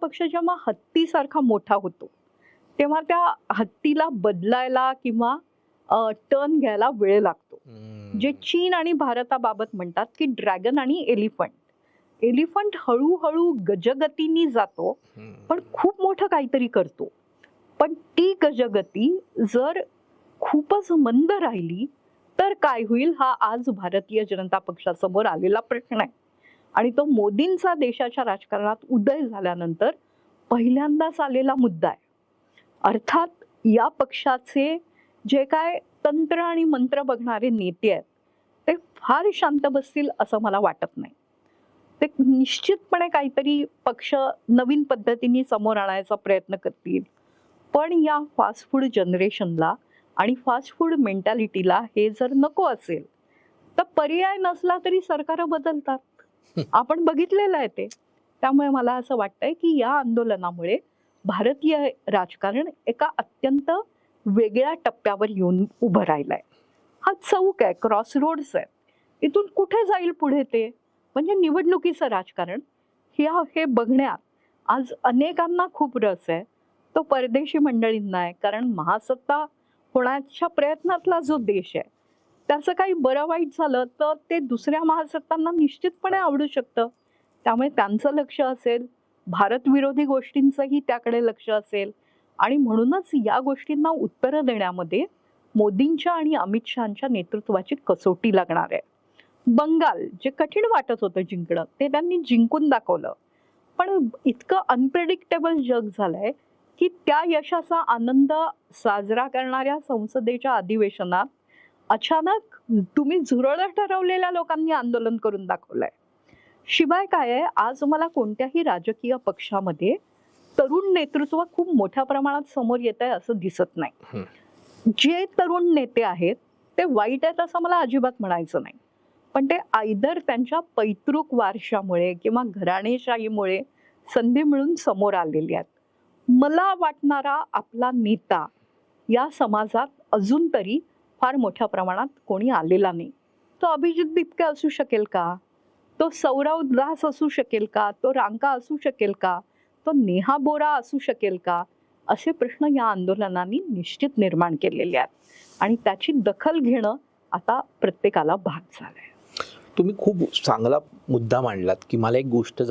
पक्ष जेव्हा हत्तीसारखा मोठा होतो तेव्हा त्या हत्तीला बदलायला किंवा टर्न घ्यायला वेळ लागतो. जे चीन आणि भारताबाबत म्हणतात की ड्रॅगन आणि एलिफंट. एलिफंट हळूहळू गजगतीने जातो पण खूप मोठं काहीतरी करतो. पण ती गजगती जर खूपच मंद राहिली तर काय होईल हा आज भारतीय जनता पक्षासमोर आलेला प्रश्न आहे. आणि तो मोदींचा देशाच्या राजकारणात उदय झाल्यानंतर पहिल्यांदाच आलेला मुद्दा आहे. अर्थात या पक्षाचे जे काय तंत्र आणि मंत्र बघणारे नेते आहेत ते फार शांत बसतील असं मला वाटत नाही. ते निश्चितपणे काहीतरी पक्ष नवीन पद्धतीने समोर आणायचा प्रयत्न करतील. पण या फास्ट फूड जनरेशनला आणि फास्ट फूड मेंटॅलिटीला हे जर नको असेल तर पर्याय नसला तरी सरकार बदलतात. आपण बघितलेलं आहे ते. त्यामुळे मला असं वाटतंय की या आंदोलनामुळे भारतीय राजकारण एका अत्यंत वेगळ्या टप्प्यावर येऊन उभं राहिलंय. हा चौक आहे, क्रॉस रोड्स आहे. इथून कुठे जाईल पुढे ते म्हणजे निवडणुकीचं राजकारण हे बघण्यात आज अनेकांना खूप रस आहे. तो परदेशी मंडळींना आहे. कारण महासत्ता होण्याच्या प्रयत्नातला जो देश आहे त्याचं काही बरं वाईट झालं तर ते दुसऱ्या महासत्तांना निश्चितपणे आवडू शकतं. त्यामुळे त्यांचं लक्ष असेल, भारत विरोधी गोष्टींचंही त्याकडे लक्ष असेल. आणि म्हणूनच या गोष्टींना उत्तरं देण्यामध्ये मोदींच्या आणि अमित शहाच्या नेतृत्वाची कसोटी लागणार आहे. बंगाल जे कठीण वाटत होतं जिंकणं ते त्यांनी जिंकून दाखवलं. पण इतकं अनप्रेडिक्टेबल जग झालंय की त्या यशाचा आनंद साजरा करणाऱ्या संसदेच्या अधिवेशनात अचानक तुम्ही झुरळ ठरवलेल्या लोकांनी आंदोलन करून दाखवलंय. शिवाय काय आहे, आज मला कोणत्याही राजकीय पक्षामध्ये तरुण नेतृत्व खूप मोठ्या प्रमाणात समोर येत आहे असं दिसत नाही. जे तरुण नेते आहेत ते वाईट आहेत असं मला अजिबात म्हणायचं नाही. पण ते आयदर त्यांच्या पैतृक वारशामुळे किंवा घराणेशाहीमुळे संधी मिळून समोर आलेली आहेत. मला वाटणारा आपला नेता या समाजात अजून तरी फार मोठ्या प्रमाणात कोणी आलेला नाही. तो अभिजित बिपके असू शकेल का, तो सौरव दास असू शकेल का, तो रांका असू शकेल का, तो नेहा बोरा असू शकेल का, असे प्रश्न या आंदोलनाने निश्चित निर्माण केलेले आहेत. आणि त्याची दखल घेणं आता प्रत्येकाला भाग झालंय. तुम्ही खूप चांगला मुद्दा मांडलात की मला एक गोष्ट